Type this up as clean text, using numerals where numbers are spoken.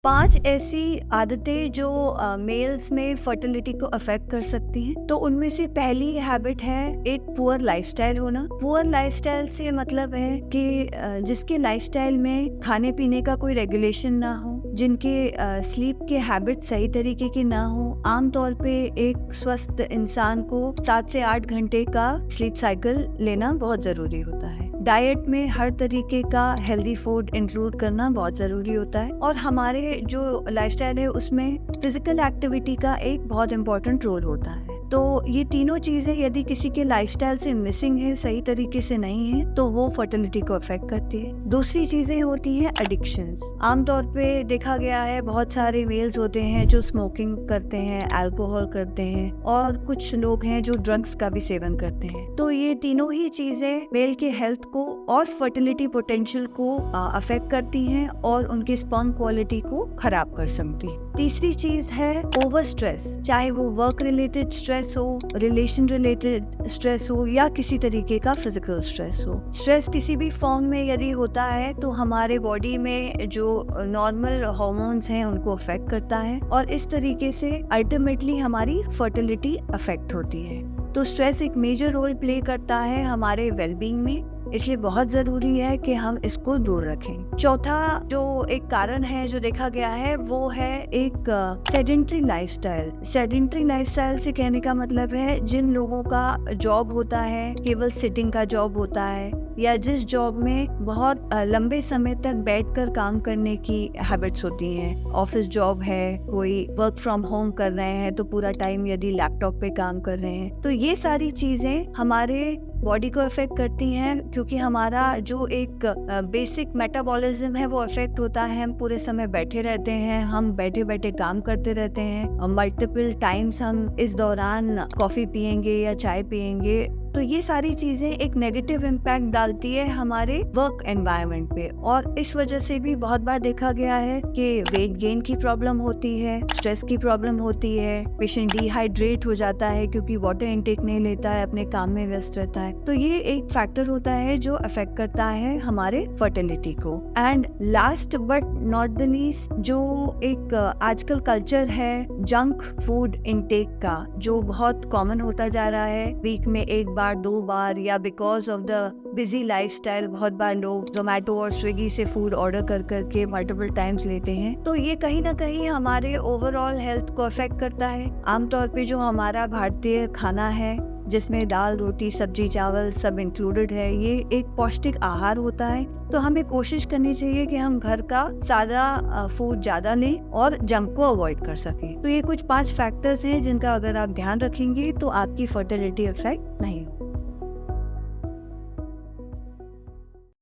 5 ऐसी आदतें जो मेल्स में फर्टिलिटी को अफेक्ट कर सकती हैं। तो उनमें से पहली हैबिट है एक पुअर लाइफस्टाइल होना। पुअर लाइफस्टाइल से मतलब है कि जिसके लाइफस्टाइल में खाने पीने का कोई रेगुलेशन ना हो, जिनके स्लीप के हैबिट सही तरीके के ना हो। आमतौर पे एक स्वस्थ इंसान को 7 से 8 घंटे का स्लीप साइकिल लेना बहुत जरूरी होता है। डाइट में हर तरीके का हेल्दी फूड इंक्लूड करना बहुत जरूरी होता है और हमारे जो लाइफस्टाइल है उसमें फिजिकल एक्टिविटी का एक बहुत इम्पोर्टेंट रोल होता है। तो ये तीनों चीजें यदि किसी के लाइफस्टाइल से मिसिंग है, सही तरीके से नहीं है, तो वो फर्टिलिटी को अफेक्ट करती है। दूसरी चीजें होती हैं एडिक्शंस। आमतौर पे देखा गया है बहुत सारे मेल्स होते हैं जो स्मोकिंग करते हैं, अल्कोहल करते हैं और कुछ लोग हैं जो ड्रग्स का भी सेवन करते हैं। तो ये तीनों ही चीजें मेल के हेल्थ को और फर्टिलिटी पोटेंशियल को अफेक्ट करती हैं और उनके स्पर्म क्वालिटी को खराब कर सकती है। तीसरी चीज है ओवर स्ट्रेस, चाहे वो वर्क रिलेटेड स्ट्रेस हो, रिलेशन रिलेटेड स्ट्रेस हो या किसी तरीके का फिजिकल स्ट्रेस हो। स्ट्रेस किसी भी फॉर्म में यदि होता है तो हमारे बॉडी में जो नॉर्मल हार्मोन्स हैं उनको अफेक्ट करता है और इस तरीके से अल्टीमेटली हमारी फर्टिलिटी अफेक्ट होती है। तो स्ट्रेस एक मेजर रोल प्ले करता है हमारे वेलबींग में, इसलिए बहुत जरूरी है कि हम इसको दूर रखें। चौथा जो एक कारण है जो देखा गया है वो है एक सेडेंट्री लाइफस्टाइल। सेडेंट्री लाइफस्टाइल से कहने का मतलब है जिन लोगों का जॉब होता है, केवल सिटिंग का जॉब होता है या जिस जॉब में बहुत लंबे समय तक बैठकर काम करने की हैबिट्स होती हैं। ऑफिस जॉब है, कोई वर्क फ्रॉम होम कर रहे हैं तो पूरा टाइम यदि लैपटॉप पे काम कर रहे हैं, तो ये सारी चीजें हमारे बॉडी को अफेक्ट करती हैं क्योंकि हमारा जो एक बेसिक मेटाबॉलिज्म है वो अफेक्ट होता है। हम पूरे समय बैठे रहते हैं, हम बैठे बैठे काम करते रहते हैं, मल्टीपल टाइम्स हम इस दौरान कॉफी पियेंगे या चाय पियेंगे। तो ये सारी चीजें एक नेगेटिव इम्पैक्ट डालती है हमारे वर्क एनवायरनमेंट पे और इस वजह से भी बहुत बार देखा गया है कि वेट गेन की प्रॉब्लम होती है, स्ट्रेस की प्रॉब्लम होती है, पेशेंट डिहाइड्रेट हो जाता है क्योंकि वाटर इनटेक नहीं लेता है, अपने काम में व्यस्त रहता है। तो ये एक फैक्टर होता है जो अफेक्ट करता है हमारे फर्टिलिटी को। And last but not the least, जो एक आजकल कल्चर है जंक फूड इनटेक का, जो बहुत कॉमन होता जा रहा है। वीक में एक बार, 2 बार या because of the busy lifestyle बहुत बार लोग जोमेटो और स्विगी से फूड ऑर्डर कर करके मल्टीपल टाइम्स लेते हैं। तो ये कहीं ना कहीं हमारे ओवरऑल हेल्थ को अफेक्ट करता है। आमतौर पे जो हमारा भारतीय खाना है जिसमें दाल, रोटी, सब्जी, चावल सब इंक्लूडेड है, ये एक पौष्टिक आहार होता है। तो हमें कोशिश करनी चाहिए कि हम घर का सादा फूड ज्यादा लें और जंक को अवॉइड कर सकें। तो ये कुछ 5 फैक्टर्स हैं जिनका अगर आप ध्यान रखेंगे तो आपकी फर्टिलिटी अफेक्ट नहीं हो।